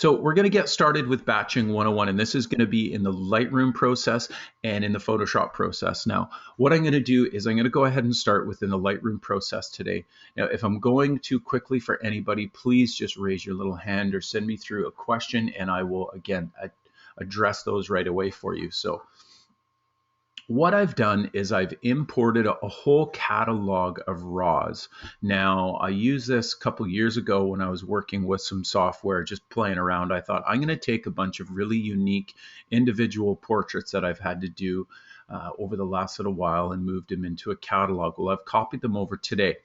So we're going to get started with batching 101, and this is going to be in the Lightroom process and in the Photoshop process. Now, what I'm going to do is I'm going to go ahead and start within the Lightroom process today. Now, if I'm going too quickly for anybody, please just raise your little hand or send me through a question, and I will, again, address those right away for you. So what I've done is I've imported a whole catalog of RAWs. Now, I used this a couple years ago when I was working with some software, just playing around. I thought I'm going to take a bunch of really unique individual portraits that I've had to do over the last little while and moved them into a catalog. Well, I've copied them over today.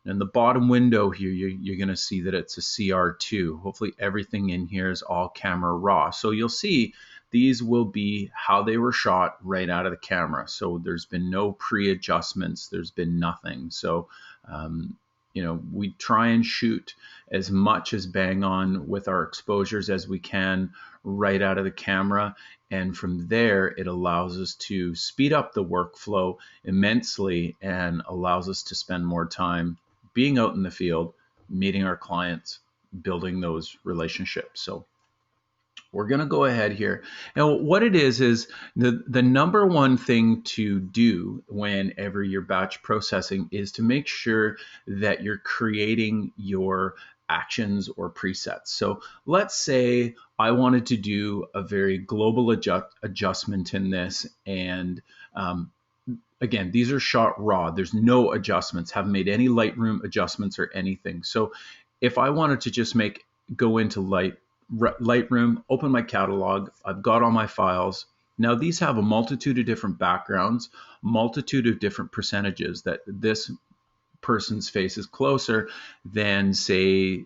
In the bottom window here, you're going to see that it's a CR2. Hopefully everything in here is all camera raw. So you'll see these will be how they were shot right out of the camera. So there's been no pre-adjustments. There's been nothing. So, we try and shoot as much as bang on with our exposures as we can right out of the camera. And from there, it allows us to speed up the workflow immensely and allows us to spend more time being out in the field, meeting our clients, building those relationships. So we're going to go ahead here. Now, what it is the number one thing to do whenever you're batch processing is to make sure that you're creating your actions or presets. So let's say I wanted to do a very global adjustment in this, and again, these are shot raw. There's no adjustments, haven't made any Lightroom adjustments or anything. So if I wanted to just go into Lightroom, open my catalog, I've got all my files. Now these have a multitude of different backgrounds, multitude of different percentages that this person's face is closer than, say,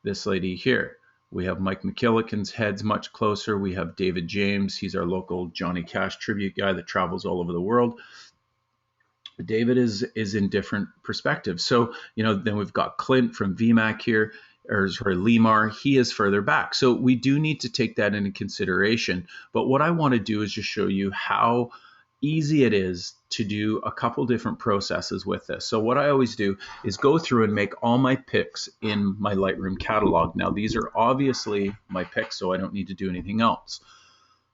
this lady here. We have Mike McKillican's head's much closer. We have David James. He's our local Johnny Cash tribute guy that travels all over the world. David is in different perspectives. So, then we've got Clint from VMAC here, or sorry, Limar. He is further back. So we do need to take that into consideration. But what I want to do is just show you how easy it is to do a couple different processes with this. So what I always do is go through and make all my picks in my Lightroom catalog. Now these are obviously my picks, so I don't need to do anything else.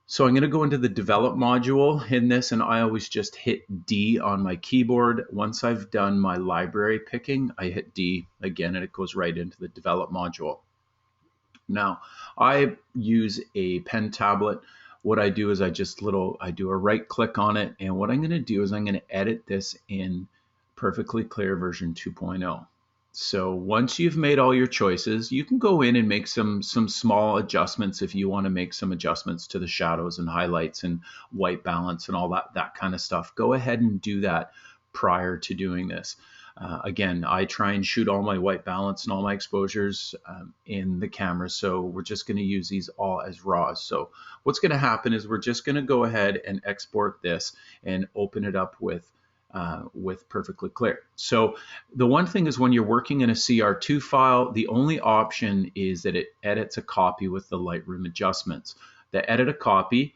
So I'm going to go into the develop module in this, and I always just hit D on my keyboard. Once I've done my library picking, I hit D again, and it goes right into the develop module. Now I use a pen tablet. What I do is I do a right click on it, and what I'm going to do is I'm going to edit this in Perfectly Clear version 2.0. So once you've made all your choices, you can go in and make some small adjustments if you want to make some adjustments to the shadows and highlights and white balance and all that kind of stuff. Go ahead and do that prior to doing this. Again, I try and shoot all my white balance and all my exposures in the camera, so we're just going to use these all as RAWs. So what's going to happen is we're just going to go ahead and export this and open it up with Perfectly Clear. So the one thing is when you're working in a CR2 file, the only option is that it edits a copy with the Lightroom adjustments. The edit a copy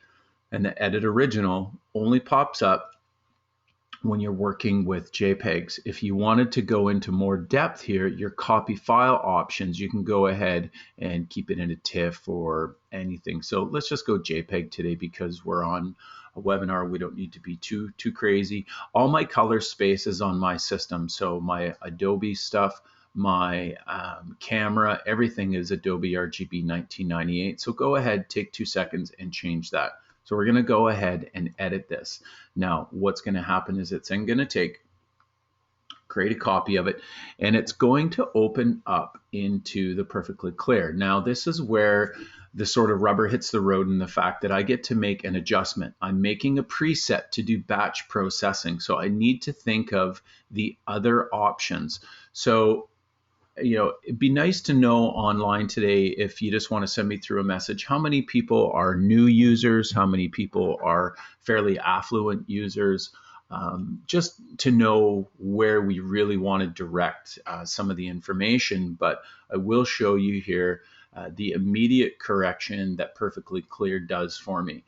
and the edit original only pops up when you're working with JPEGs. If you wanted to go into more depth here, your copy file options, you can go ahead and keep it in a TIFF or anything. So let's just go JPEG today because we're on a webinar. We don't need to be too crazy. All my color space is on my system. So my Adobe stuff, my camera, everything is Adobe RGB 1998. So go ahead, take 2 seconds and change that. So we're going to go ahead and edit this. Now, what's going to happen is it's going to create a copy of it, and it's going to open up into the Perfectly Clear. Now, this is where the sort of rubber hits the road in the fact that I get to make an adjustment. I'm making a preset to do batch processing, so I need to think of the other options. So it'd be nice to know online today, if you just want to send me through a message, how many people are new users, how many people are fairly affluent users, just to know where we really want to direct some of the information. But I will show you here the immediate correction that Perfectly Clear does for me.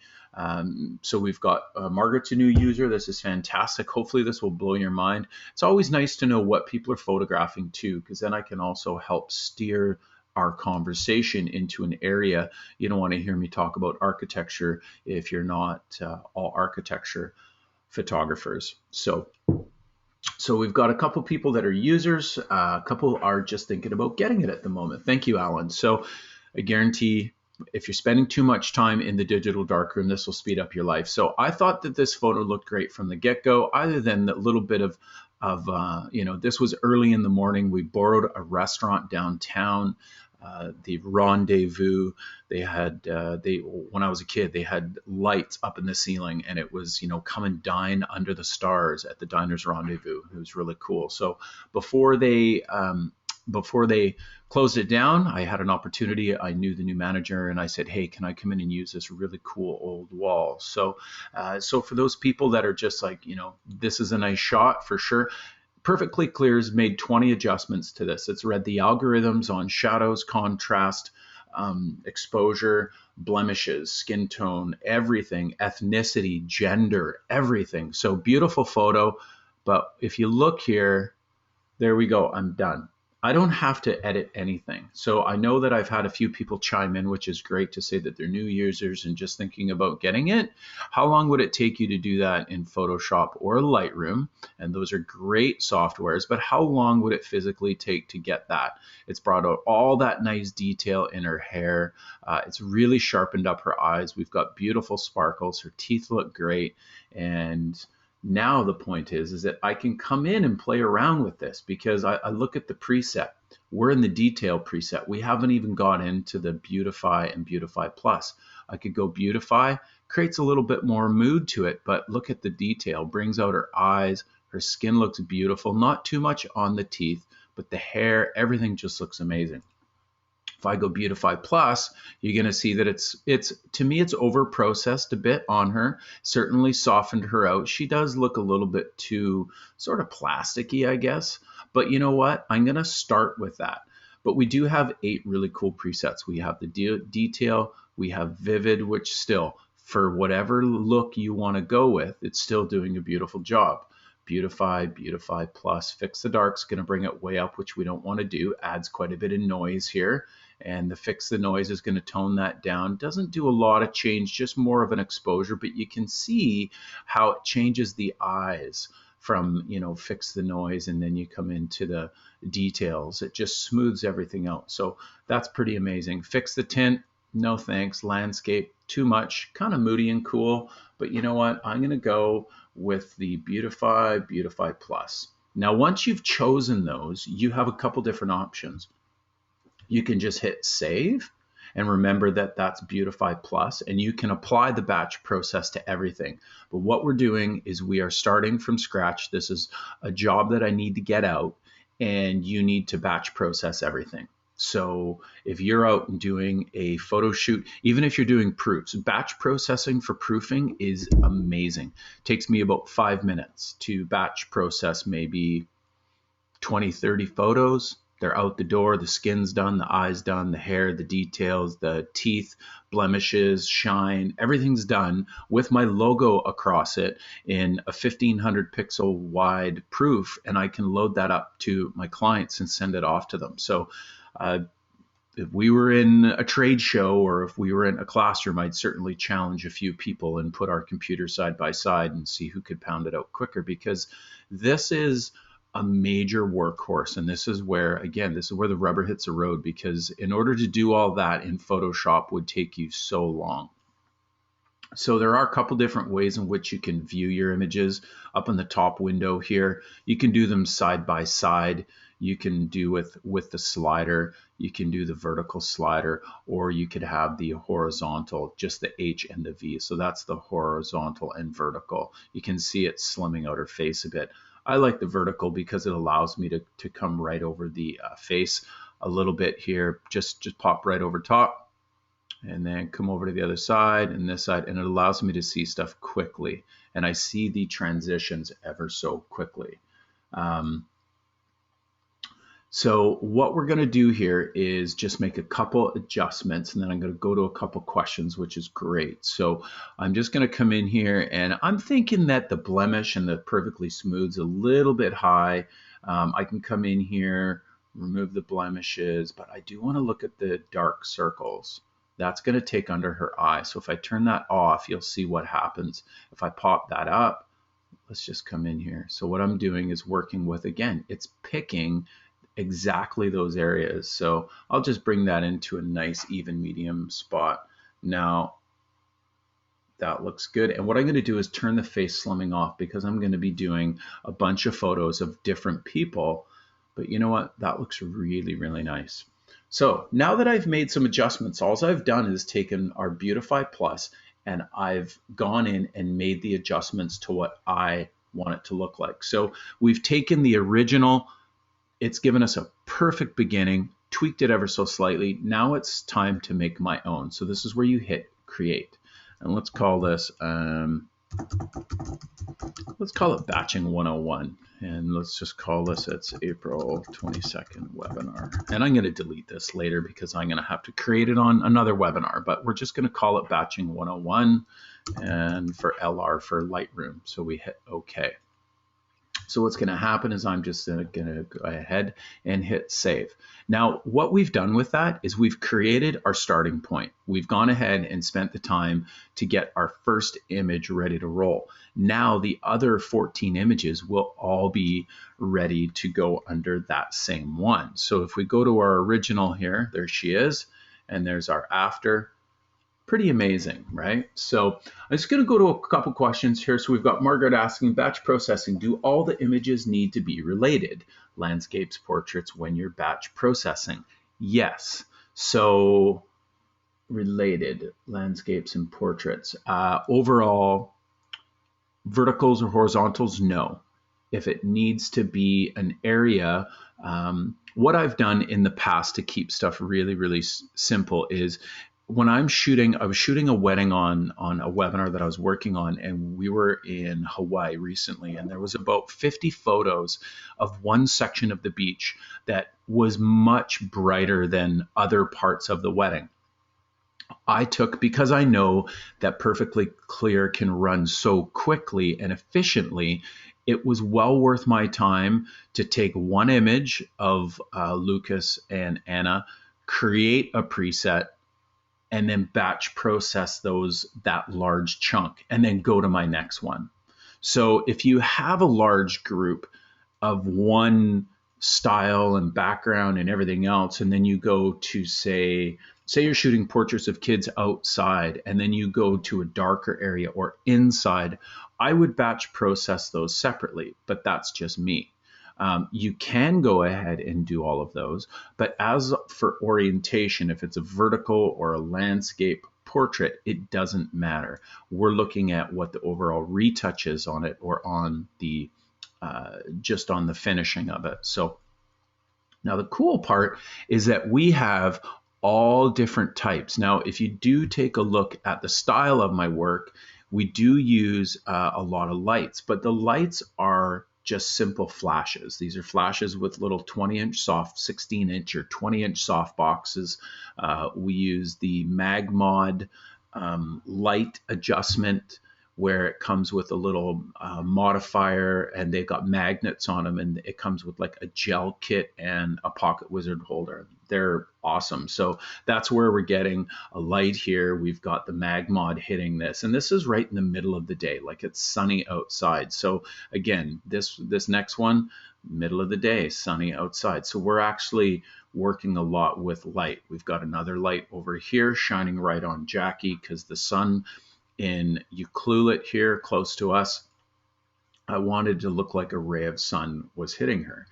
So we've got Margaret's a new user. This is fantastic. Hopefully this will blow your mind. It's always nice to know what people are photographing too, because then I can also help steer our conversation into an area. You don't want to hear me talk about architecture if you're not all architecture photographers. So we've got a couple people that are users, a couple are just thinking about getting it at the moment. Thank you, Alan. So I guarantee if you're spending too much time in the digital darkroom, this will speed up your life. So I thought that this photo looked great from the get-go, other than the little bit of this was early in the morning. We borrowed a restaurant downtown, the Rendezvous. They had, when I was a kid, they had lights up in the ceiling, and it was, come and dine under the stars at the Diners Rendezvous. It was really cool. So before they closed it down, I had an opportunity. I knew the new manager, and I said, "Hey, can I come in and use this really cool old wall?" So for those people that are just like, this is a nice shot for sure. Perfectly Clear's made 20 adjustments to this. It's read the algorithms on shadows, contrast, exposure, blemishes, skin tone, everything, ethnicity, gender, everything. So beautiful photo. But if you look here, there we go. I'm done. I don't have to edit anything. So I know that I've had a few people chime in, which is great, to say that they're new users and just thinking about getting it. How long would it take you to do that in Photoshop or Lightroom? And those are great softwares, but how long would it physically take to get that? It's brought out all that nice detail in her hair. It's really sharpened up her eyes. We've got beautiful sparkles. Her teeth look great. And now the point is that I can come in and play around with this, because I look at the preset. We're in the detail preset. We haven't even got into the beautify and beautify plus. I could go beautify, creates a little bit more mood to it, but look at the detail, brings out her eyes. Her skin looks beautiful, not too much on the teeth, but the hair, everything just looks amazing. If I go Beautify Plus, you're going to see that it's to me, it's over processed a bit on her, certainly softened her out. She does look a little bit too sort of plasticky, I guess. But you know what? I'm going to start with that. But we do have 8 really cool presets. We have the detail, we have vivid, which still, for whatever look you want to go with, it's still doing a beautiful job. Beautify, Beautify Plus, Fix the Dark's going to bring it way up, which we don't want to do. Adds quite a bit of noise here. And the Fix the Noise is going to tone that down. Doesn't do a lot of change, just more of an exposure, but you can see how it changes the eyes from, Fix the Noise, and then you come into the details. It just smooths everything out. So that's pretty amazing. Fix the Tint, no thanks. Landscape, too much, kind of moody and cool. But you know what? I'm going to go with the Beautify, Beautify Plus. Now, once you've chosen those, you have a couple different options. You can just hit save and remember that that's Beautify Plus, and you can apply the batch process to everything. But what we're doing is we are starting from scratch. This is a job that I need to get out, and you need to batch process everything. So if you're out and doing a photo shoot, even if you're doing proofs, batch processing for proofing is amazing. It takes me about 5 minutes to batch process maybe 20, 30 photos. They're out the door, the skin's done, the eye's done, the hair, the details, the teeth, blemishes, shine, everything's done with my logo across it in a 1500 pixel wide proof, and I can load that up to my clients and send it off to them. So if we were in a trade show or if we were in a classroom, I'd certainly challenge a few people and put our computers side by side and see who could pound it out quicker, because this is a major workhorse. And this is where, again, this is where the rubber hits the road, because in order to do all that in Photoshop would take you so long. So there are a couple different ways in which you can view your images. Up in the top window here, you can do them side by side. You can do with the slider, you can do the vertical slider, or you could have the horizontal, just the H and the V. So that's the horizontal and vertical. You can see it slimming out her face a bit. I like the vertical because it allows me to come right over the face a little bit here. Just pop right over top and then come over to the other side and this side, and it allows me to see stuff quickly. And I see the transitions ever so quickly. So what we're going to do here is just make a couple adjustments, and then I'm going to go to a couple questions, which is great. So I'm just going to come in here, and I'm thinking that the blemish and the perfectly smooth's a little bit high. I can come in here, remove the blemishes, but I do want to look at the dark circles. That's going to take under her eye. So if I turn that off, you'll see what happens. If I pop that up, let's just come in here. So what I'm doing is working with, again, it's picking exactly those areas. So I'll just bring that into a nice even medium spot. Now that looks good. And what I'm going to do is turn the face slimming off, because I'm going to be doing a bunch of photos of different people. But you know what? That looks really, really nice. So now that I've made some adjustments, all I've done is taken our Beautify Plus and I've gone in and made the adjustments to what I want it to look like. So we've taken the original, it's given us a perfect beginning, tweaked it ever so slightly. Now it's time to make my own. So this is where you hit create. And let's call this, let's call it Batching 101. And let's just call this, it's April 22nd webinar. And I'm going to delete this later because I'm going to have to create it on another webinar, but we're just going to call it Batching 101 and for LR for Lightroom. So we hit OK. So what's going to happen is I'm just going to go ahead and hit save. Now, what we've done with that is we've created our starting point. We've gone ahead and spent the time to get our first image ready to roll. Now, the other 14 images will all be ready to go under that same one. So if we go to our original here, there she is, and there's our after. Pretty amazing, right? So I'm just going to go to a couple questions here. So we've got Margaret asking, batch processing, do all the images need to be related? Landscapes, portraits, when you're batch processing? Yes. So related, landscapes and portraits. Overall, verticals or horizontals, no. If it needs to be an area, what I've done in the past to keep stuff really, really simple is when I'm shooting, I was shooting a wedding on a webinar that I was working on, and we were in Hawaii recently, and there was about 50 photos of one section of the beach that was much brighter than other parts of the wedding. I took, because I know that Perfectly Clear can run so quickly and efficiently, it was well worth my time to take one image of Lucas and Anna, create a preset, and then batch process that large chunk, and then go to my next one. So if you have a large group of one style and background and everything else, and then you go to say you're shooting portraits of kids outside, and then you go to a darker area or inside, I would batch process those separately, but that's just me. You can go ahead and do all of those, but as for orientation, if it's a vertical or a landscape portrait, it doesn't matter. We're looking at what the overall retouch is on it, or on the just on the finishing of it. So now the cool part is that we have all different types. Now, if you do take a look at the style of my work, we do use a lot of lights, but the lights are just simple flashes. These are flashes with little 20-inch soft, 16-inch or 20-inch soft boxes. We use the MagMod light adjustment, where it comes with a little modifier, and they've got magnets on them, and it comes with like a gel kit and a pocket wizard holder. They're awesome. So that's where we're getting a light here. We've got the MagMod hitting this, and this is right in the middle of the day, like it's sunny outside. So again, this next one, middle of the day, sunny outside. So we're actually working a lot with light. We've got another light over here shining right on Jackie, because the sun in Ucluelet here close to us, I wanted to look like a ray of sun was hitting her.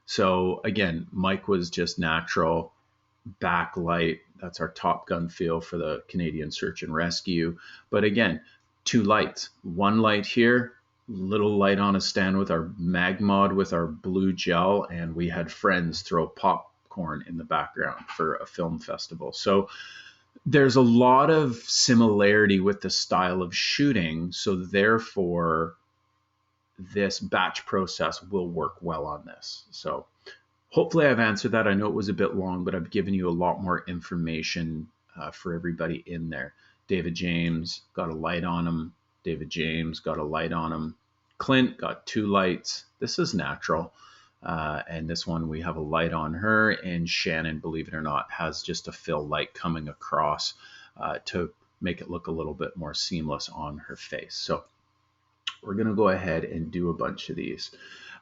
So again, Mike was just natural backlight. That's our Top Gun feel for the Canadian Search and Rescue. But again, two lights, one light here, little light on a stand with our MagMod with our blue gel, and we had friends throw popcorn in the background for a film festival. So there's a lot of similarity with the style of shooting, so therefore this batch process will work well on this. So hopefully I've answered that. I know it was a bit long, but I've given you a lot more information for everybody in there. David James got a light on him. David James got a light on him. Clint got two lights. This is natural. And this one, we have a light on her, and Shannon, believe it or not, has just a fill light coming across to make it look a little bit more seamless on her face. So we're going to go ahead and do a bunch of these.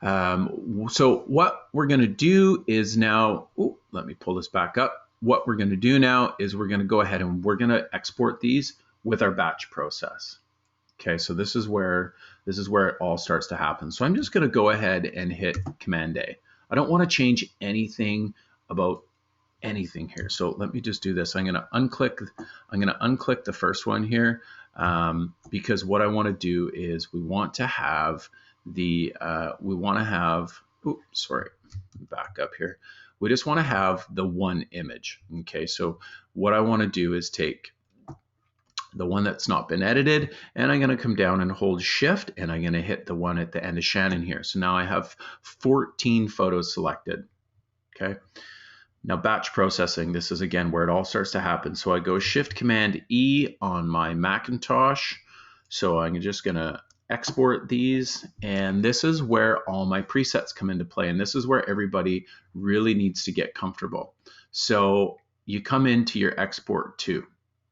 So what we're going to do is now, let me pull this back up. What we're going to do now is we're going to go ahead and we're going to export these with our batch process. Okay, so this is where it all starts to happen. So I'm just going to go ahead and hit Command A. I don't want to change anything about anything here. So let me just do this. I'm going to unclick the first one here because what I want to do is we want to have back up here. We just want to have the one image. Okay, so what I want to do is take the one that's not been edited, and I'm going to come down and hold Shift, and I'm going to hit the one at the end of Shannon here. So now I have 14 photos selected. Okay. Now batch processing, this is again where it all starts to happen. So I go Shift Command E on my Macintosh. So I'm just going to export these, and this is where all my presets come into play, and this is where everybody really needs to get comfortable. So you come into your export to.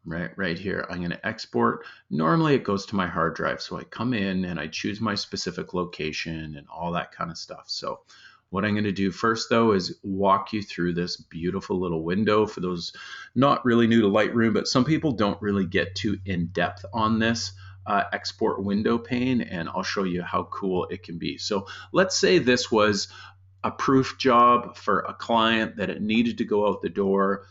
Right here, I'm going to export. Normally it goes to my hard drive. So I come in and I choose my specific location and all that kind of stuff. So what I'm going to do first though is walk you through this beautiful little window for those not really new to Lightroom, but some people don't really get too in depth on this export window pane, and I'll show you how cool it can be. So let's say this was a proof job for a client that it needed to go out the door,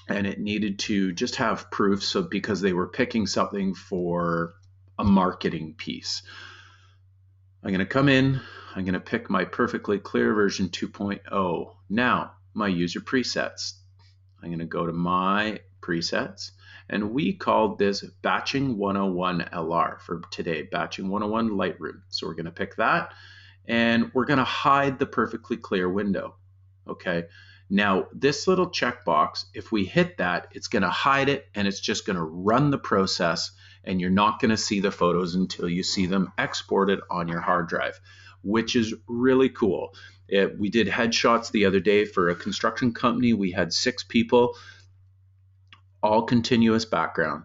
and it needed to just have proof, so because they were picking something for a marketing piece. I'm going to come in, I'm going to pick my perfectly clear version 2.0. Now, my user presets. I'm going to go to my presets, and we called this Batching 101 LR for today, Batching 101 Lightroom. So we're going to pick that, and we're going to hide the perfectly clear window. Okay. Now, this little checkbox, if we hit that, it's going to hide it, and it's just going to run the process, and you're not going to see the photos until you see them exported on your hard drive, which is really cool. We did headshots the other day for a construction company. We had 6 people, all continuous background,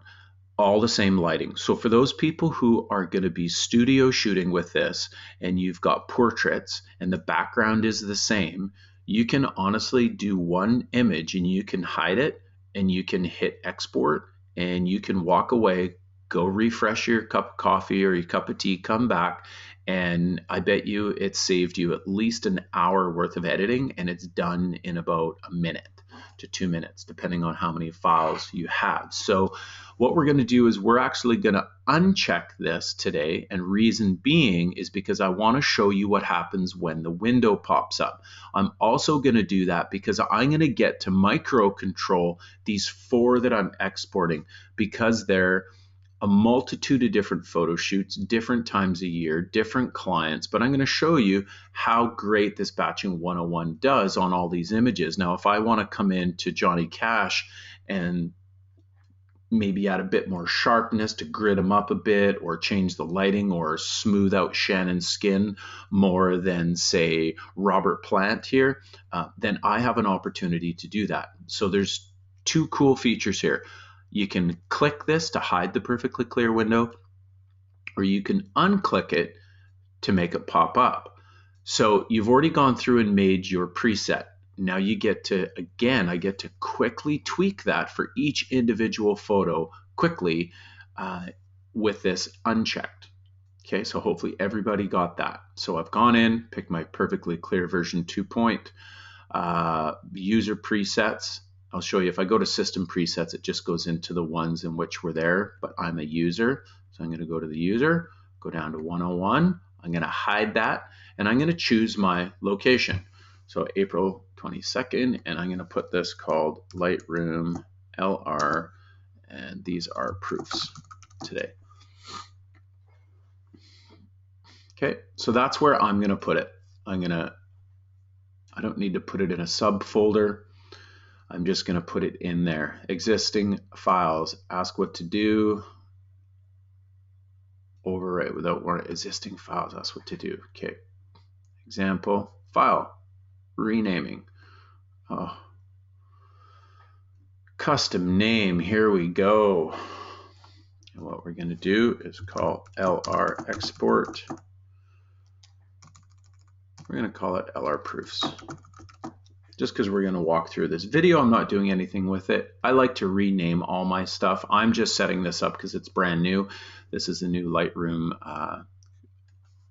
all the same lighting. So for those people who are going to be studio shooting with this, and you've got portraits and the background is the same, you can honestly do one image and you can hide it, and you can hit export, and you can walk away, go refresh your cup of coffee or your cup of tea, come back, and I bet you it saved you at least an hour worth of editing, and it's done in about a minute to 2 minutes, depending on how many files you have. So what we're going to do is we're actually going to uncheck this today, and reason being is because I want to show you what happens when the window pops up. I'm also going to do that because I'm going to get to micro control these 4 that I'm exporting, because they're a multitude of different photo shoots, different times a year, different clients, but I'm going to show you how great this Batching 101 does on all these images. Now, if I want to come into Johnny Cash and maybe add a bit more sharpness to grid him up a bit, or change the lighting, or smooth out Shannon's skin more than, say, Robert Plant here, then I have an opportunity to do that. So there's 2 cool features here. You can click this to hide the perfectly clear window, or you can unclick it to make it pop up. So you've already gone through and made your preset. Now you get to, again, I get to quickly tweak that for each individual photo quickly with this unchecked. Okay, so hopefully everybody got that. So I've gone in, picked my perfectly clear version 2. User presets. I'll show you, if I go to system presets, it just goes into the ones in which we're there, but I'm a user. So I'm going to go to the user, go down to 101. I'm going to hide that, and I'm going to choose my location. So April 22nd, and I'm going to put this called Lightroom LR, and these are proofs today. Okay, so that's where I'm going to put it. I don't need to put it in a subfolder. I'm just going to put it in there. Existing files, ask what to do. Overwrite without warrant, existing files, ask what to do. Okay, example, file, renaming. Oh, custom name, here we go. And what we're going to do is call LR export. We're going to call it LR proofs. Just because we're going to walk through this video, I'm not doing anything with it. I like to rename all my stuff. I'm just setting this up because it's brand new. This is the new Lightroom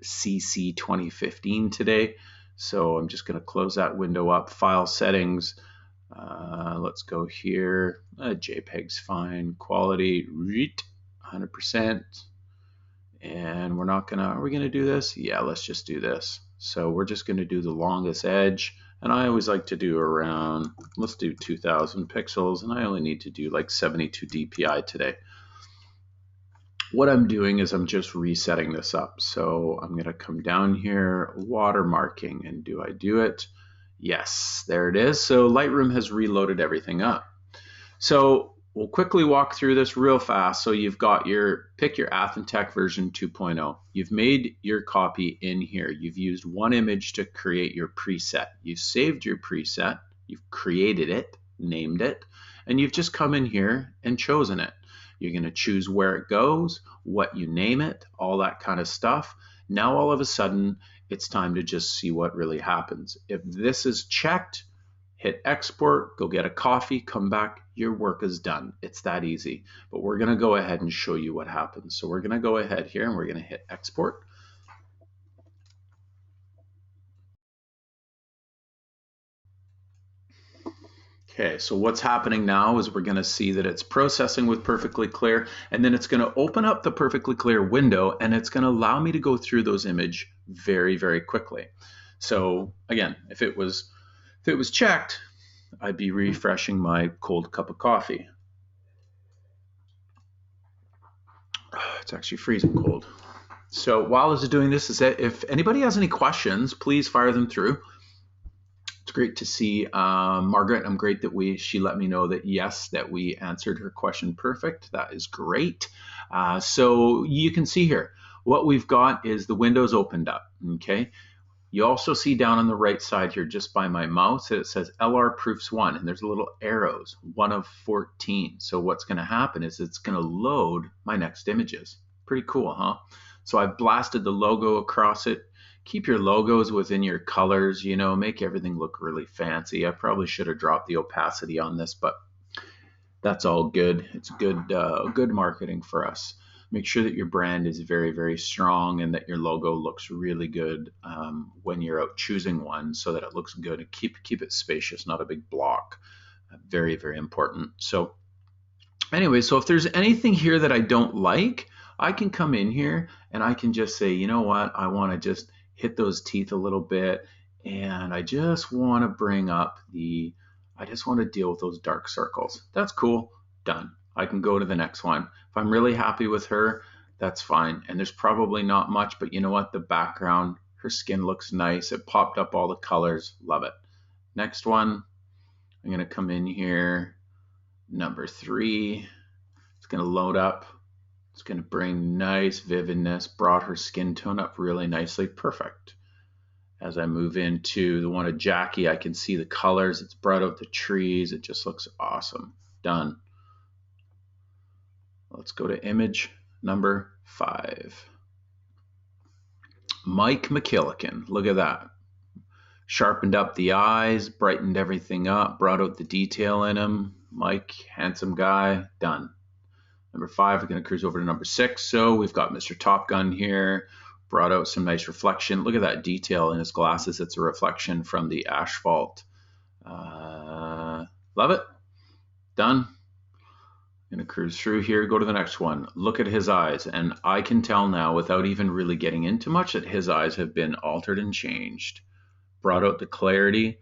CC 2015 today. So I'm just going to close that window up. File settings. Let's go here. JPEG's fine. Quality, 100%. And we're not gonna, are we gonna do this? Yeah, let's just do this. So we're just gonna do the longest edge. And I always like to do around, let's do 2000 pixels. And I only need to do like 72 DPI today. What I'm doing is I'm just resetting this up. So I'm gonna come down here, watermarking, and do I do it? Yes, there it is. So Lightroom has reloaded everything up. So we'll quickly walk through this real fast. So you've got your, pick your Athentech version 2.0. You've made your copy in here. You've used one image to create your preset. You've saved your preset, you've created it, named it, and you've just come in here and chosen it. You're gonna choose where it goes, what you name it, all that kind of stuff. Now all of a sudden, it's time to just see what really happens. If this is checked, hit export, go get a coffee, come back, your work is done. It's that easy. But we're gonna go ahead and show you what happens. So we're gonna go ahead here and we're gonna hit export. Okay, so what's happening now is we're gonna see that it's processing with perfectly clear, and then it's gonna open up the perfectly clear window, and it's gonna allow me to go through those images very, very quickly. So again, if it was checked, I'd be refreshing my cold cup of coffee. It's actually freezing cold. So while this is doing this, is that if anybody has any questions, please fire them through. It's great to see Margaret. I'm great that she let me know that yes, that we answered her question perfect. That is great. So you can see here, what we've got is the windows opened up, okay? You also see down on the right side here, just by my mouse, that it says LR Proofs 1, and there's little arrows, 1 of 14. So what's gonna happen is it's gonna load my next images. Pretty cool, huh? So I've blasted the logo across it. Keep your logos within your colors, you know, make everything look really fancy. I probably should have dropped the opacity on this, but that's all good. It's good, good marketing for us. Make sure that your brand is very, very strong and that your logo looks really good when you're out choosing one, so that it looks good. And keep it spacious, not a big block. Very, very important. So anyway, so if there's anything here that I don't like, I can come in here and I can just say, you know what, I want to just hit those teeth a little bit, and I just want to bring up I just want to deal with those dark circles. That's cool. Done. I can go to the next one. If I'm really happy with her, that's fine. And there's probably not much, but you know what? The background, her skin looks nice. It popped up all the colors. Love it. Next one, I'm going to come in here. Number 3. It's going to load up. It's going to bring nice vividness. Brought her skin tone up really nicely. Perfect. As I move into the one of Jackie, I can see the colors. It's brought out the trees. It just looks awesome. Done. Let's go to image number 5. Mike McKillican. Look at that. Sharpened up the eyes, brightened everything up, brought out the detail in him. Mike, handsome guy. Done. Number 5, we're going to cruise over to number 6. So we've got Mr. Top Gun here. Brought out some nice reflection. Look at that detail in his glasses. It's a reflection from the asphalt. Love it. Done. I'm going to cruise through here, go to the next one. Look at his eyes. And I can tell now, without even really getting into much, that his eyes have been altered and changed. Brought out the clarity.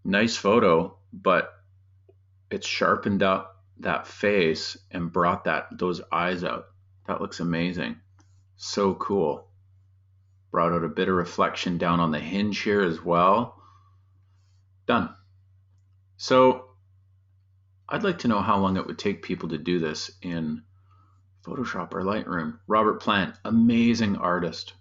Nice photo, but it's sharpened up that face and brought those eyes out. That looks amazing. So cool. Brought out a bit of reflection down on the hinge here as well. Done. So I'd like to know how long it would take people to do this in Photoshop or Lightroom. Robert Plant, amazing artist.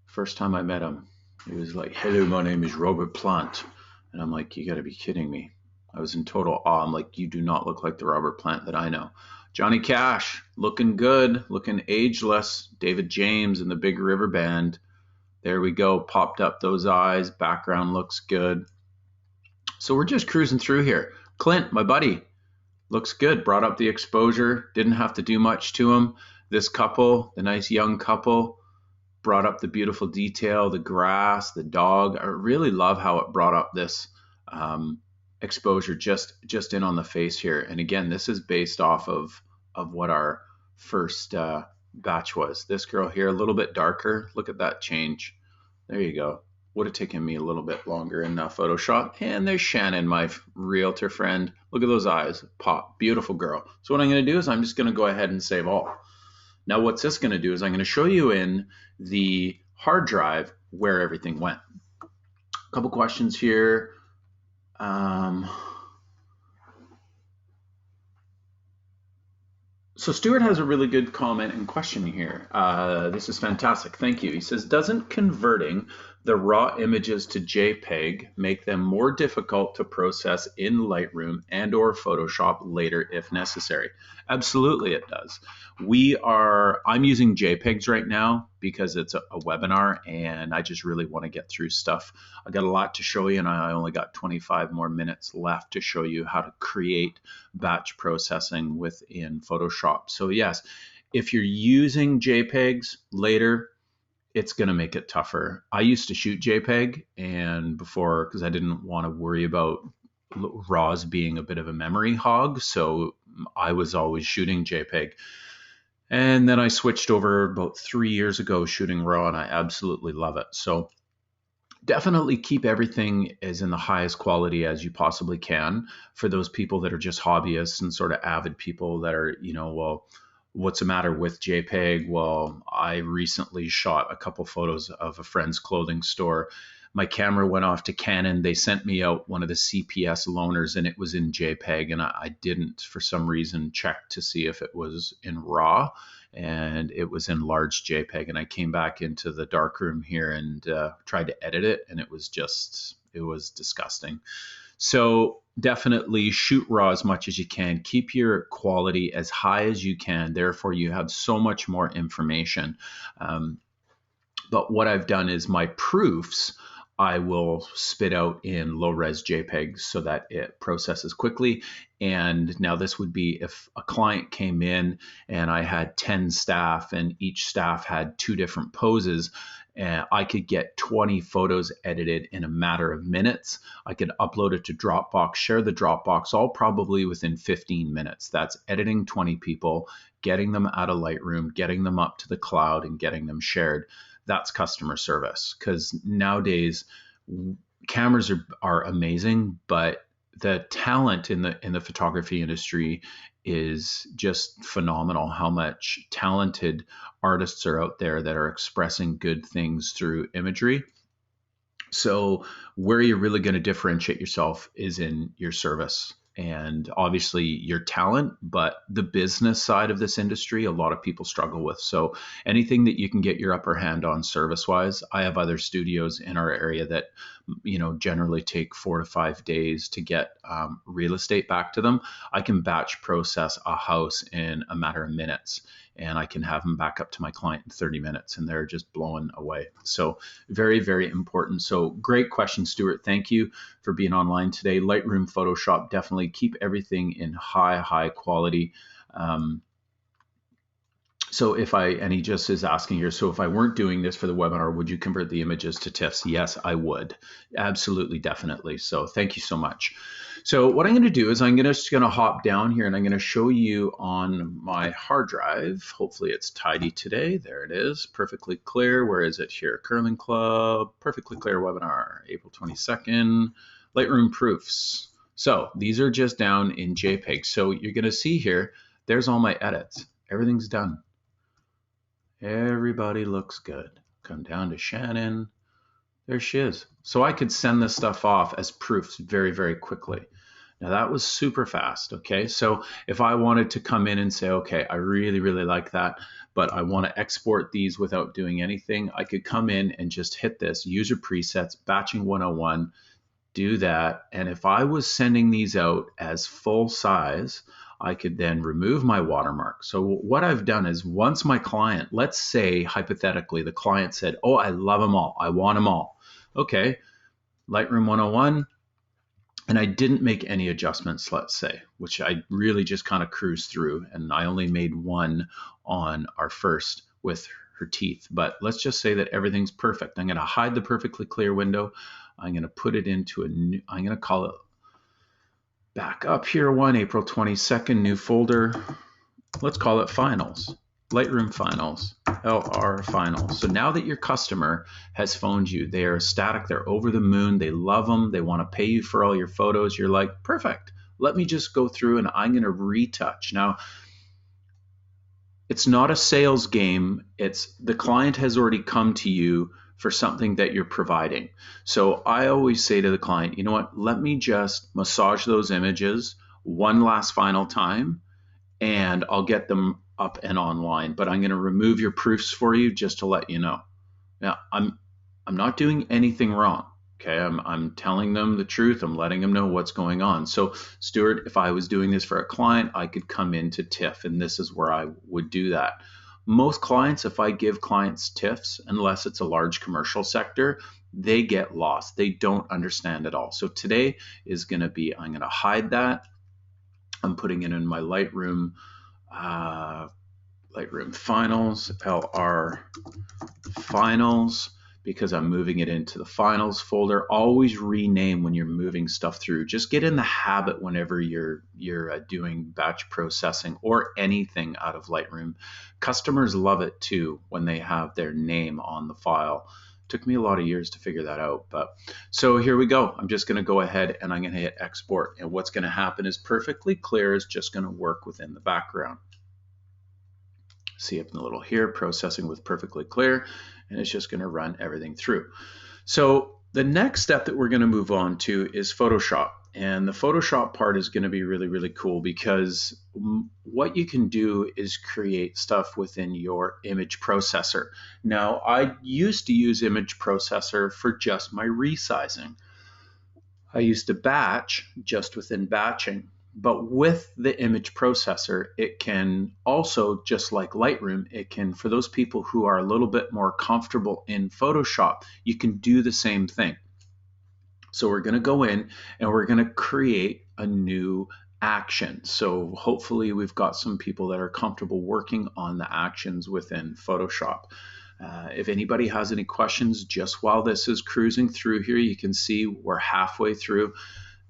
First time I met him. He was like, hello, my name is Robert Plant. And I'm like, you got to be kidding me. I was in total awe. I'm like, you do not look like the Robert Plant that I know. Johnny Cash, looking good, looking ageless. David James and the Big River Band. There we go. Popped up those eyes. Background looks good. So we're just cruising through here. Clint, my buddy, looks good. Brought up the exposure. Didn't have to do much to him. This couple, the nice young couple, brought up the beautiful detail, the grass, the dog. I really love how it brought up this exposure just in on the face here. And again, this is based off of what our first batch was. This girl here, a little bit darker. Look at that change. There you go. Would have taken me a little bit longer in Photoshop. And there's Shannon, my realtor friend. Look at those eyes. Pop. Beautiful girl. So what I'm going to do is I'm just going to go ahead and save all. Now what's this going to do is I'm going to show you in the hard drive where everything went. A couple questions here. So Stuart has a really good comment and question here. This is fantastic. Thank you. He says, doesn't converting the raw images to JPEG make them more difficult to process in Lightroom and or Photoshop later if necessary? Absolutely it does. I'm using JPEGs right now because it's a webinar and I just really want to get through stuff. I got a lot to show you and I only got 25 more minutes left to show you how to create batch processing within Photoshop. So yes, if you're using JPEGs later, it's going to make it tougher. I used to shoot JPEG and before, because I didn't want to worry about RAWs being a bit of a memory hog. So I was always shooting JPEG. And then I switched over about 3 years ago shooting RAW and I absolutely love it. So definitely keep everything as in the highest quality as you possibly can for those people that are just hobbyists and sort of avid people that are, well, what's the matter with JPEG? Well, I recently shot a couple photos of a friend's clothing store. My camera went off to Canon. They sent me out one of the CPS loaners and it was in JPEG and I didn't for some reason check to see if it was in RAW and it was in large JPEG. And I came back into the darkroom here and tried to edit it and it was disgusting. So definitely shoot RAW as much as you can. Keep your quality as high as you can. Therefore, you have so much more information. But what I've done is my proofs, I will spit out in low-res JPEGs so that it processes quickly. And now this would be if a client came in and I had 10 staff and each staff had 2 different poses, I could get 20 photos edited in a matter of minutes. I could upload it to Dropbox, share the Dropbox, all probably within 15 minutes. That's editing 20 people, getting them out of Lightroom, getting them up to the cloud and getting them shared. That's customer service, because nowadays cameras are amazing, but the talent in the photography industry is just phenomenal. How much talented artists are out there that are expressing good things through imagery. So where you're really going to differentiate yourself is in your service and obviously your talent, but the business side of this industry, a lot of people struggle with. So anything that you can get your upper hand on service-wise, I have other studios in our area that, generally take 4 to 5 days to get real estate back to them. I can batch process a house in a matter of minutes and I can have them back up to my client in 30 minutes and they're just blown away. So very, very important. So great question, Stuart. Thank you for being online today. Lightroom, Photoshop, definitely keep everything in high quality. And he just is asking here, so if I weren't doing this for the webinar, would you convert the images to TIFFs? Yes, I would. Absolutely, definitely. So thank you so much. So what I'm going to do is I'm just going to hop down here and I'm going to show you on my hard drive. Hopefully it's tidy today. There it is, perfectly clear. Where is it here? Curling Club, perfectly clear webinar, April 22nd, Lightroom proofs. So these are just down in JPEG. So you're going to see here, there's all my edits. Everything's done. Everybody looks good. Come down to Shannon. There she is. So I could send this stuff off as proofs very, very quickly. Now that was super fast. Okay. So if I wanted to come in and say, okay, I really, really like that, but I want to export these without doing anything, I could come in and just hit this user presets, batching 101, do that. And if I was sending these out as full size, I could then remove my watermark. So what I've done is once my client, let's say hypothetically, the client said, oh, I love them all. I want them all. Okay. Lightroom 101, and I didn't make any adjustments, let's say, which I really just kind of cruised through, and I only made one on our first with her teeth. But let's just say that everything's perfect. I'm going to hide the perfectly clear window. I'm going to put it into a new, I'm going to call it back up here one, April 22nd, new folder. Let's call it finals. Lightroom finals, LR finals. So now that your customer has phoned you, they are ecstatic, they're over the moon, they love them, they want to pay you for all your photos. You're like, perfect. Let me just go through and I'm going to retouch. Now, it's not a sales game. It's the client has already come to you for something that you're providing. So I always say to the client, you know what, let me just massage those images one last final time, and I'll get them up and online, but I'm going to remove your proofs for you just to let you know. Now, I'm not doing anything wrong. Okay, I'm telling them the truth. I'm letting them know what's going on. So, Stuart, if I was doing this for a client, I could come into TIFF, and this is where I would do that. Most clients, if I give clients TIFFs, unless it's a large commercial sector, they get lost. They don't understand at all. So today is going to be, I'm going to hide that. I'm putting it in my Lightroom finals, LR finals, because I'm moving it into the finals folder. Always rename when you're moving stuff through. Just get in the habit whenever you're doing batch processing or anything out of Lightroom. Customers love it too when they have their name on the file. Took me a lot of years to figure that out, but so here we go. I'm just going to go ahead and I'm going to hit export, and what's going to happen is perfectly clear is just going to work within the background. See up in the little here, processing with perfectly clear, and it's just going to run everything through. So the next step that we're going to move on to is Photoshop. And the Photoshop part is going to be really, really cool, because what you can do is create stuff within your image processor. Now, I used to use image processor for just my resizing. I used to batch just within batching. But with the image processor, it can also, just like Lightroom, it can, for those people who are a little bit more comfortable in Photoshop, you can do the same thing. So we're going to go in and we're going to create a new action. So hopefully we've got some people that are comfortable working on the actions within Photoshop. If anybody has any questions just while this is cruising through here, you can see we're halfway through.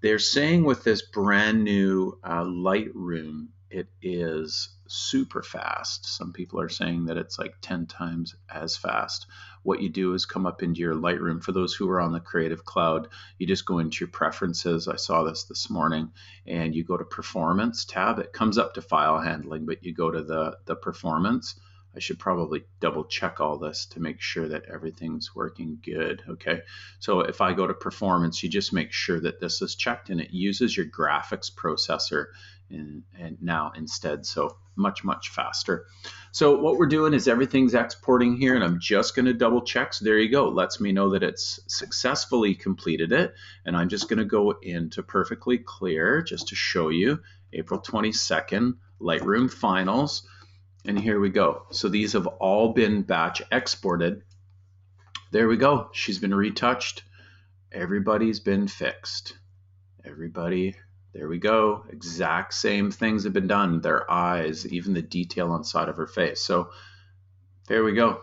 They're saying with this brand new Lightroom, it is super fast. Some people are saying that it's like 10 times as fast. What you do is come up into your Lightroom. For those who are on the Creative Cloud, you just go into your preferences. I saw this morning, and you go to Performance tab. It comes up to File Handling, but you go to the Performance. I should probably double check all this to make sure that everything's working good. Okay, so if I go to Performance, you just make sure that this is checked, and it uses your graphics processor and now instead, so much faster. So what we're doing is everything's exporting here, and I'm just going to double check. So there you go, lets me know that it's successfully completed it, and I'm just going to go into perfectly clear just to show you April 22nd Lightroom finals. And here we go. So these have all been batch exported. There we go. She's been retouched. Everybody's been fixed. Everybody, there we go. Exact same things have been done. Their eyes, even the detail on the side of her face. So there we go.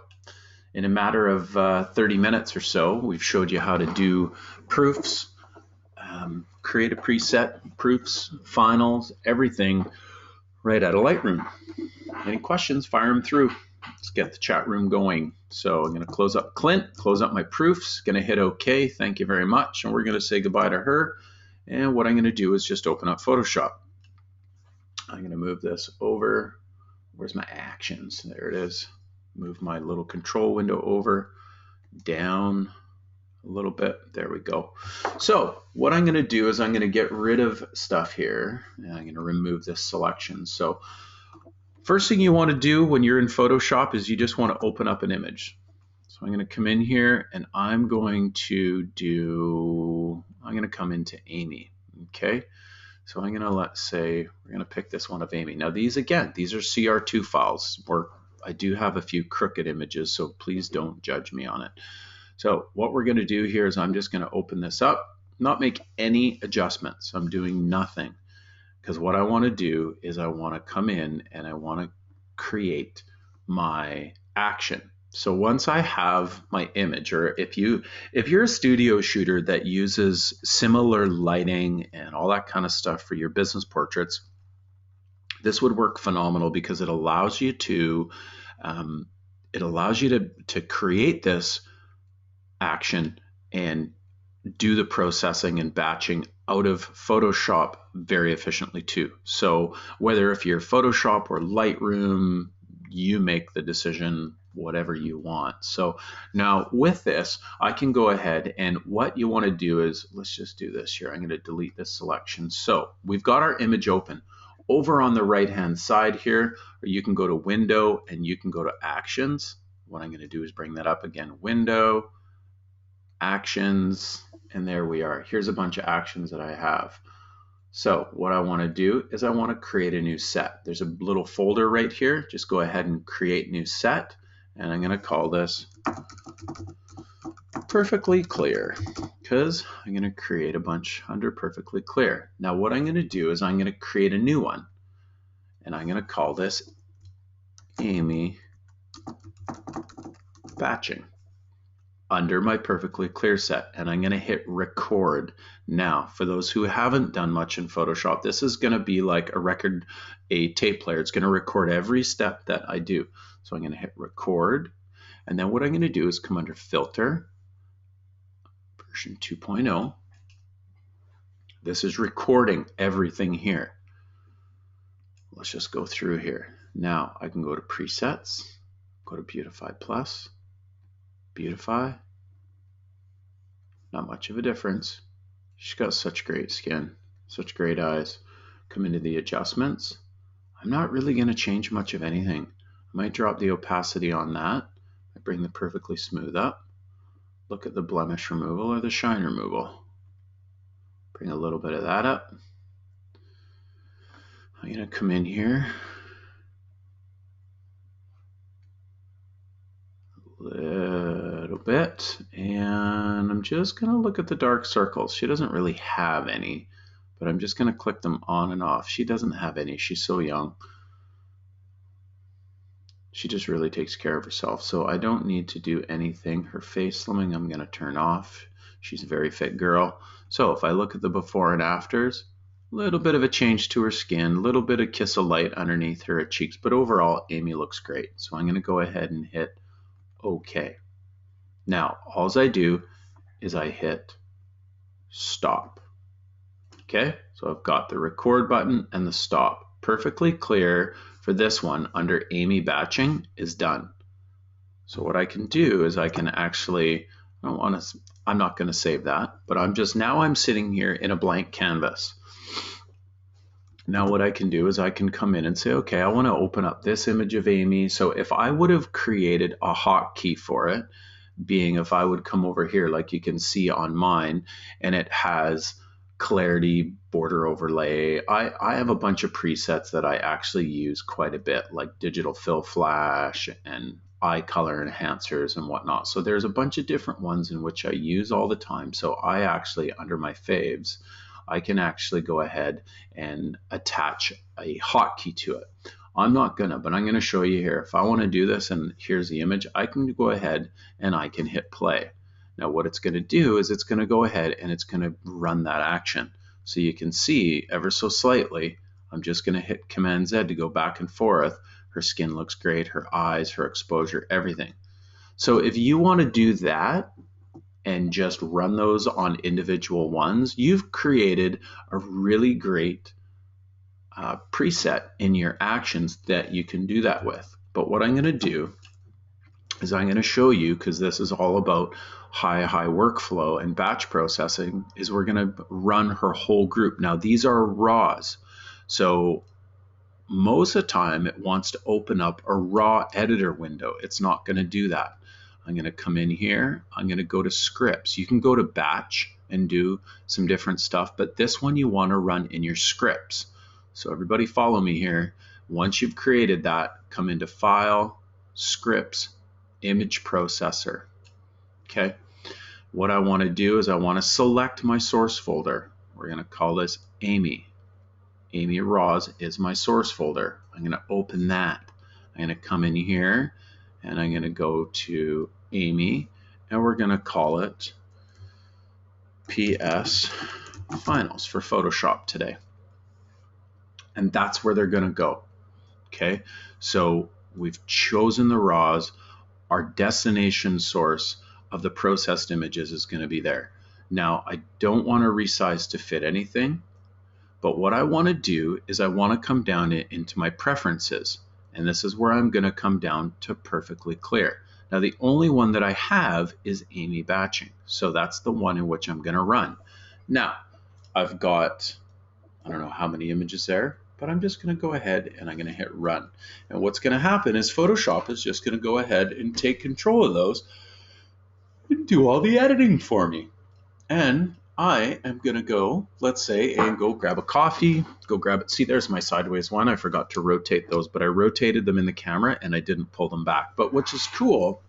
In a matter of 30 minutes or so, we've showed you how to do proofs, create a preset, proofs, finals, everything right out of Lightroom. Any questions, fire them through. Let's get the chat room going. So I'm going to close up Clint, close up my proofs, going to hit OK. Thank you very much. And we're going to say goodbye to her. And what I'm going to do is just open up Photoshop. I'm going to move this over. Where's my actions? There it is. Move my little control window over, down a little bit. There we go. So what I'm going to do is I'm going to get rid of stuff here, and I'm going to remove this selection. So first thing you want to do when you're in Photoshop is you just want to open up an image. So I'm going to come in here and I'm going to come into Amy. Okay. So I'm going to, let's say, we're going to pick this one of Amy. Now these, again, these are CR2 files, where I do have a few crooked images, so please don't judge me on it. So what we're going to do here is I'm just going to open this up, not make any adjustments. I'm doing nothing, because what I want to do is I want to come in and I want to create my action. So once I have my image, or if you're a studio shooter that uses similar lighting and all that kind of stuff for your business portraits, this would work phenomenal, because it allows you to create this action and do the processing and batching out of Photoshop very efficiently too. So whether if you're Photoshop or Lightroom, you make the decision, whatever you want. So now with this, I can go ahead, and what you want to do is, let's just do this here. I'm going to delete this selection. So we've got our image open. Over on the right hand side here, or you can go to Window and you can go to Actions. What I'm going to do is bring that up again, Window, Actions, and there we are. Here's a bunch of actions that I have. So what I want to do is I want to create a new set. There's a little folder right here. Just go ahead and create new set, and I'm going to call this Perfectly Clear, because I'm going to create a bunch under Perfectly Clear. Now what I'm going to do is I'm going to create a new one, and I'm going to call this Amy Batching under my Perfectly Clear set, and I'm going to hit record. Now for those who haven't done much in Photoshop, this is going to be like a tape player. It's going to record every step that I do. So I'm going to hit record, and then what I'm going to do is come under Filter, version 2.0. This is recording everything here. Let's just go through here. Now I can go to Presets, go to Beautify Plus, Beautify. Not much of a difference. She's got such great skin, such great eyes. Come into the adjustments. I'm not really going to change much of anything. I might drop the opacity on that. I bring the Perfectly Smooth up. Look at the blemish removal or the shine removal. Bring a little bit of that up. I'm going to come in here. Little bit, and I'm just going to look at the dark circles. She doesn't really have any, but I'm just going to click them on and off. She doesn't have any. She's so young. She just really takes care of herself, so I don't need to do anything. Her face slimming I'm going to turn off. She's a very fit girl. So if I look at the before and afters, a little bit of a change to her skin, a little bit of kiss of light underneath her cheeks, but overall Amy looks great. So I'm going to go ahead and hit OK. Now, all I do is I hit stop. Okay, so I've got the record button and the stop. Perfectly Clear for this one under Amy Batching is done. So what I can do is I can actually, I'm not going to save that, but I'm sitting here in a blank canvas. Now what I can do is I can come in and say, okay, I want to open up this image of Amy. So if I would have created a hotkey for it, being if I would come over here like you can see on mine, and it has clarity, border overlay. I have a bunch of presets that I actually use quite a bit, like digital fill flash and eye color enhancers and whatnot. So there's a bunch of different ones in which I use all the time. So I actually, under my faves, I can actually go ahead and attach a hotkey to it. I'm not gonna, but I'm gonna show you here. If I wanna do this and here's the image, I can go ahead and I can hit play. Now what it's gonna do is it's gonna go ahead and it's gonna run that action. So you can see ever so slightly, I'm just gonna hit Command Z to go back and forth. Her skin looks great, her eyes, her exposure, everything. So if you wanna do that, and just run those on individual ones, you've created a really great preset in your actions that you can do that with. But what I'm going to do is I'm going to show you, because this is all about high workflow and batch processing, is we're going to run her whole group. Now, these are raws. So most of the time it wants to open up a raw editor window. It's not going to do that. I'm going to come in here. I'm going to go to scripts. You can go to batch and do some different stuff, but this one you want to run in your scripts. So everybody follow me here. Once you've created that, come into File, Scripts, Image Processor. Okay. What I want to do is I want to select my source folder. We're going to call this Amy. Amy Raws is my source folder. I'm going to open that. I'm going to come in here and I'm going to go to Amy and we're going to call it PS Finals for Photoshop today. And that's where they're going to go. Okay, so we've chosen the raws. Our destination source of the processed images is going to be there. Now, I don't want to resize to fit anything, but what I want to do is I want to come down into my preferences, and this is where I'm going to come down to perfectly clear. Now, the only one that I have is Amy batching, so that's the one in which I'm going to run. Now, I've got, I don't know how many images there, but I'm just going to go ahead and I'm going to hit run. And what's going to happen is Photoshop is just going to go ahead and take control of those and do all the editing for me. And I am going to go, let's say, and go grab a coffee, go grab it. See, there's my sideways one. I forgot to rotate those, but I rotated them in the camera and I didn't pull them back. But what's is cool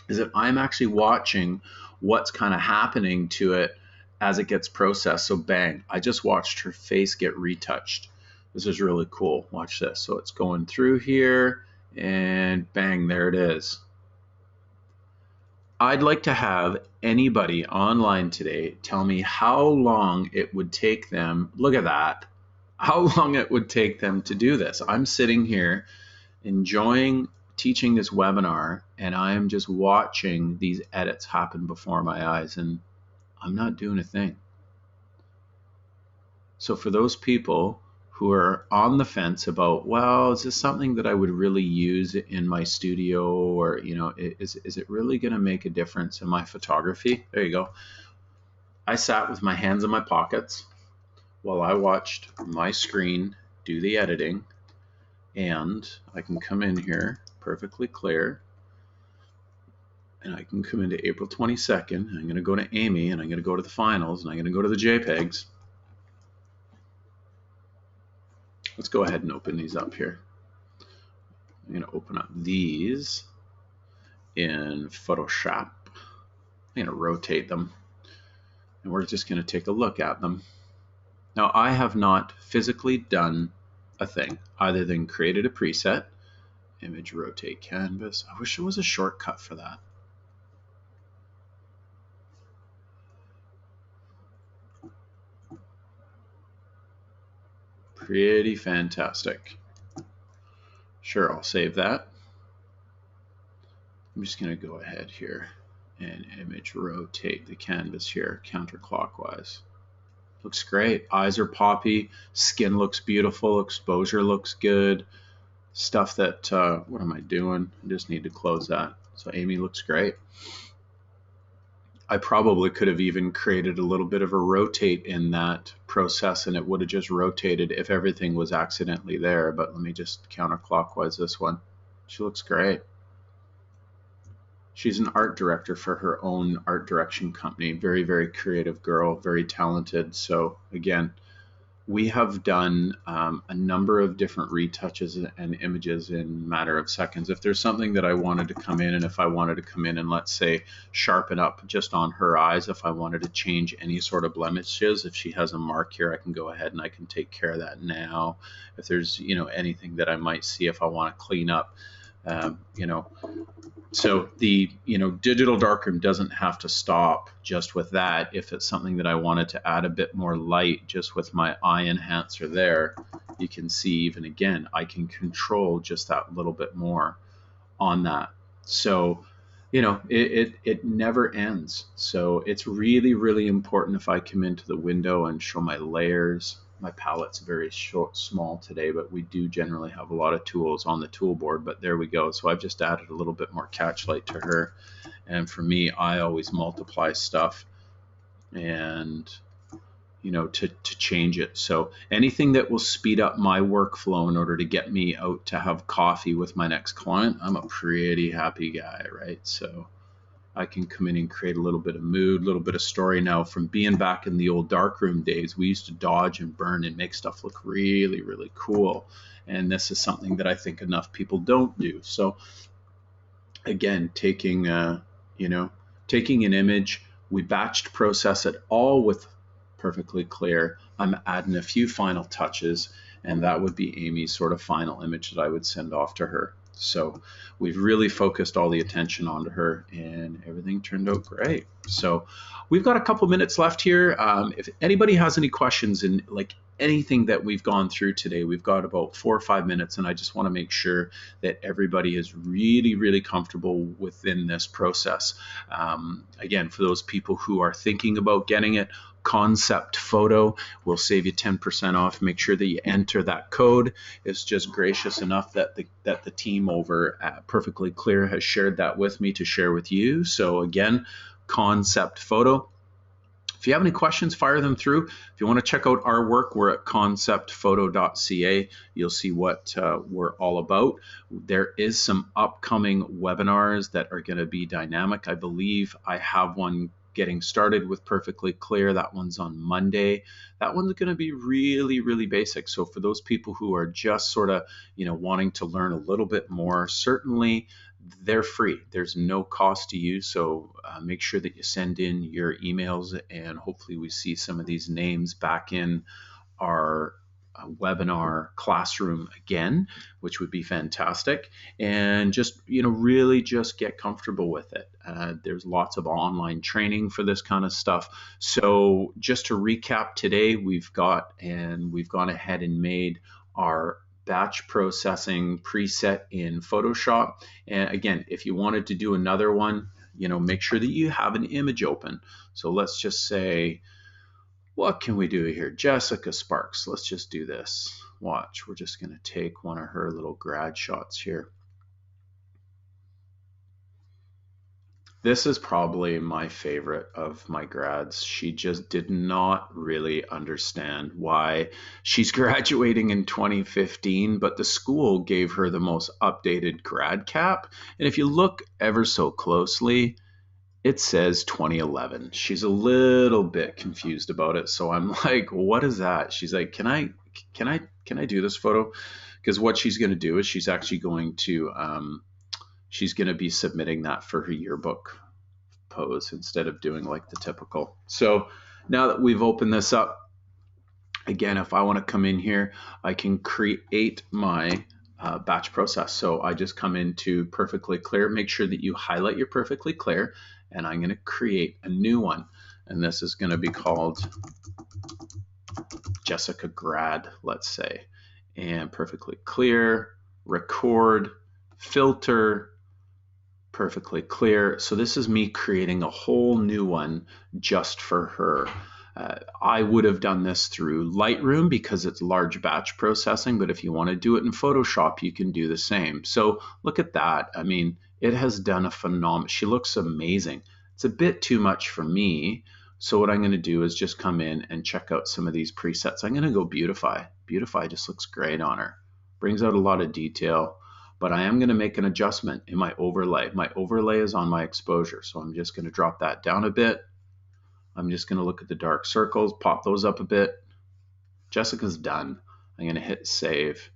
is that I'm actually watching what's kind of happening to it as it gets processed. So bang, I just watched her face get retouched. This is really cool. Watch this. So it's going through here and bang, there it is. I'd like to have anybody online today tell me how long it would take them. Look at that. How long it would take them to do this. I'm sitting here enjoying teaching this webinar and I am just watching these edits happen before my eyes and I'm not doing a thing. So for those people who are on the fence about, well, is this something that I would really use in my studio, or, you know, is it really going to make a difference in my photography? There you go. I sat with my hands in my pockets while I watched my screen do the editing, and I can come in here perfectly clear, and I can come into April 22nd. I'm going to go to Amy, and I'm going to go to the finals, and I'm going to go to the JPEGs. Let's go ahead and open these up here. I'm going to open up these in Photoshop. I'm going to rotate them, and we're just going to take a look at them. Now, I have not physically done a thing other than created a preset, image rotate canvas. I wish there was a shortcut for that. Pretty fantastic. Sure, I'll save that. I'm just going to go ahead here and image rotate the canvas here counterclockwise. Looks great. Eyes are poppy, skin looks beautiful, exposure looks good. Stuff that, what am I doing? I just need to close that. So Amy looks great. I probably could have even created a little bit of a rotate in that process and it would have just rotated if everything was accidentally there. But let me just counterclockwise this one. She looks great. She's an art director for her own art direction company. Very, very creative girl, very talented. So again, we have done a number of different retouches and images in a matter of seconds. If there's something that I wanted to come in, and if I wanted to come in and let's say sharpen up just on her eyes, if I wanted to change any sort of blemishes, if she has a mark here, I can go ahead and I can take care of that now. If there's, you know, anything that I might see if I want to clean up, you know. So the, you know, digital darkroom doesn't have to stop just with that. If it's something that I wanted to add a bit more light just with my eye enhancer there, you can see even again, I can control just that little bit more on that. So, you know, it never ends. So it's really, really important if I come into the window and show my layers, my palette's very small today, but we do generally have a lot of tools on the tool board. But there we go. So I've just added a little bit more catch light to her. And for me, I always multiply stuff and to change it. So anything that will speed up my workflow in order to get me out to have coffee with my next client, I'm a pretty happy guy, right? So I can come in and create a little bit of mood, a little bit of story. Now, from being back in the old darkroom days, we used to dodge and burn and make stuff look really, really cool. And this is something that I think enough people don't do. So again, taking an image, we batched process it all with perfectly clear. I'm adding a few final touches, and that would be Amy's sort of final image that I would send off to her. So we've really focused all the attention onto her, and everything turned out great. So we've got a couple minutes left here. If anybody has any questions in like anything that we've gone through today, we've got about 4 or 5 minutes, and I just want to make sure that everybody is really, really comfortable within this process. Again, for those people who are thinking about getting it, Concept Photo will save you 10% off. Make sure that you enter that code. It's just gracious enough that the team over at Perfectly Clear has shared that with me to share with you. So again, Concept Photo. If you have any questions, fire them through. If you want to check out our work, we're at conceptphoto.ca. You'll see what we're all about. There is some upcoming webinars that are going to be dynamic. I believe I have one getting started with Perfectly Clear. That one's on Monday. That one's going to be really, really basic. So for those people who are just sort of, wanting to learn a little bit more, certainly they're free. There's no cost to you. So make sure that you send in your emails, and hopefully we see some of these names back in our webinar classroom again, which would be fantastic. And just, really just get comfortable with it. There's lots of online training for this kind of stuff. So just to recap today, we've gone ahead and made our batch processing preset in Photoshop. And again, if you wanted to do another one, make sure that you have an image open. So let's just say, what can we do here? Jessica Sparks. Let's just do this. Watch, we're just going to take one of her little grad shots here. This is probably my favorite of my grads. She just did not really understand why she's graduating in 2015, but the school gave her the most updated grad cap. And if you look ever so closely, it says 2011. She's a little bit confused about it. So I'm like, what is that? She's like, can I do this photo? Because what she's going to do is she's actually going to be submitting that for her yearbook pose instead of doing like the typical. So now that we've opened this up, again, if I want to come in here, I can create my batch process. So I just come into Perfectly Clear. Make sure that you highlight your Perfectly Clear, and I'm going to create a new one. And this is going to be called Jessica Grad, let's say. And Perfectly Clear, record, filter, Perfectly Clear. So this is me creating a whole new one just for her. I would have done this through Lightroom because it's large batch processing, but if you want to do it in Photoshop, you can do the same. So look at that. I mean, it has done a phenomenal, she looks amazing. It's a bit too much for me. So what I'm going to do is just come in and check out some of these presets. I'm going to go Beautify. Beautify just looks great on her. Brings out a lot of detail, but I am going to make an adjustment in my overlay. My overlay is on my exposure, so I'm just going to drop that down a bit. I'm just going to look at the dark circles, pop those up a bit. Jessica's done. I'm going to hit save.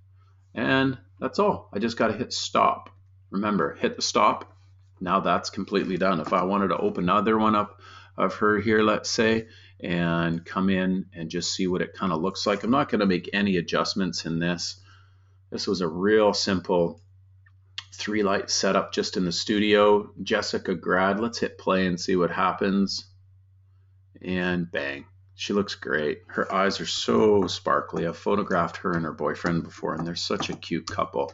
And that's all. I just got to hit stop. Remember, hit the stop. Now that's completely done. If I wanted to open another one up of her here, let's say, and come in and just see what it kind of looks like. I'm not going to make any adjustments in this. This was a real simple 3-light setup just in the studio. Jessica Grad. Let's hit play and see what happens. And bang, she looks great. Her eyes are so sparkly. I've photographed her and her boyfriend before, and they're such a cute couple.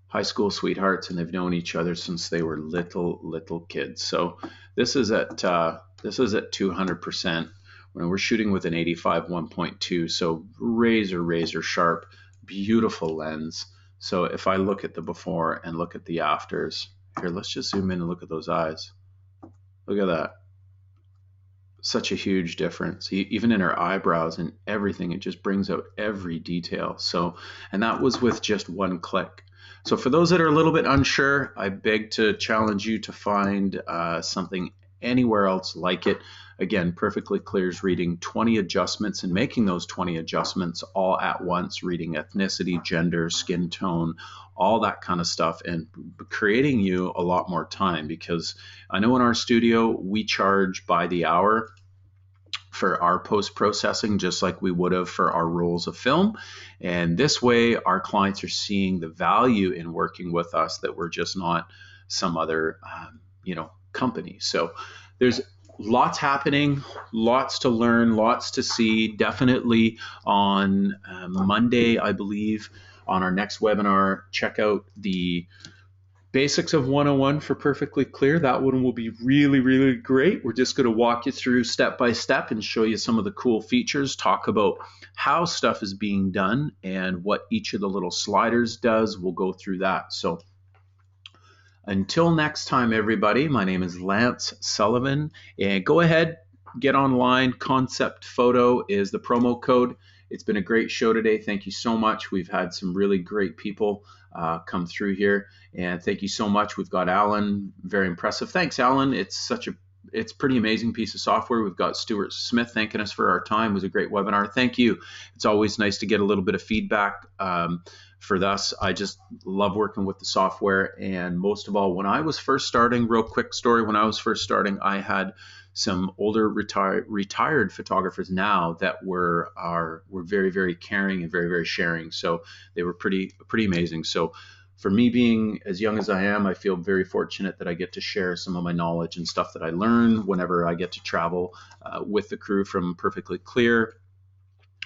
High school sweethearts, and they've known each other since they were little kids. So this is at 200%. when we're shooting with an 85 1.2, so razor sharp, beautiful lens. So if I look at the before and look at the afters, here, let's just zoom in and look at those eyes. Look at that. Such a huge difference, even in her eyebrows and everything. It just brings out every detail. So, and that was with just one click. So for those that are a little bit unsure, I beg to challenge you to find something anywhere else like it. Again, Perfectly Clear is reading 20 adjustments and making those 20 adjustments all at once, reading ethnicity, gender, skin tone, all that kind of stuff, and creating you a lot more time. Because I know in our studio, we charge by the hour for our post-processing, just like we would have for our rolls of film. And this way, our clients are seeing the value in working with us, that we're just not some other, company. So there's lots happening, lots to learn, lots to see. Definitely on Monday, I believe, on our next webinar, check out the Basics of 101 for Perfectly Clear. That one will be really great. We're just going to walk you through step by step and show you some of the cool features, talk about how stuff is being done and what each of the little sliders does. We'll go through that. So until next time, everybody, my name is Lance Sullivan, and go ahead, get online. Concept Photo is the promo code. It's been a great show today. Thank you so much. We've had some really great people come through here, and thank you so much. We've got Alan, very impressive. Thanks, Alan. It's pretty amazing piece of software. We've got Stuart Smith thanking us for our time. It was a great webinar. Thank you. It's always nice to get a little bit of feedback for us. I just love working with the software, and most of all, when I was first starting, real quick story, when I was first starting, I had some older retired photographers now that were very caring and very sharing. So they were pretty amazing. So for me, being as young as I am, I feel very fortunate that I get to share some of my knowledge and stuff that I learn whenever I get to travel with the crew from Perfectly Clear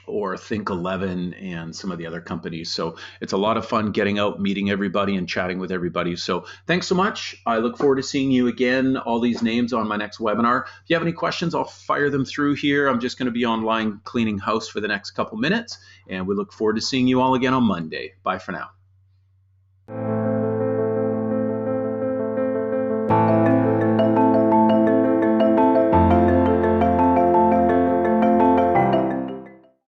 or Think 11 and some of the other companies. So it's a lot of fun getting out, meeting everybody and chatting with everybody. So thanks so much. I look forward to seeing you again, all these names on my next webinar. If you have any questions, I'll fire them through here. I'm just going to be online cleaning house for the next couple minutes, and we look forward to seeing you all again on Monday. Bye for now.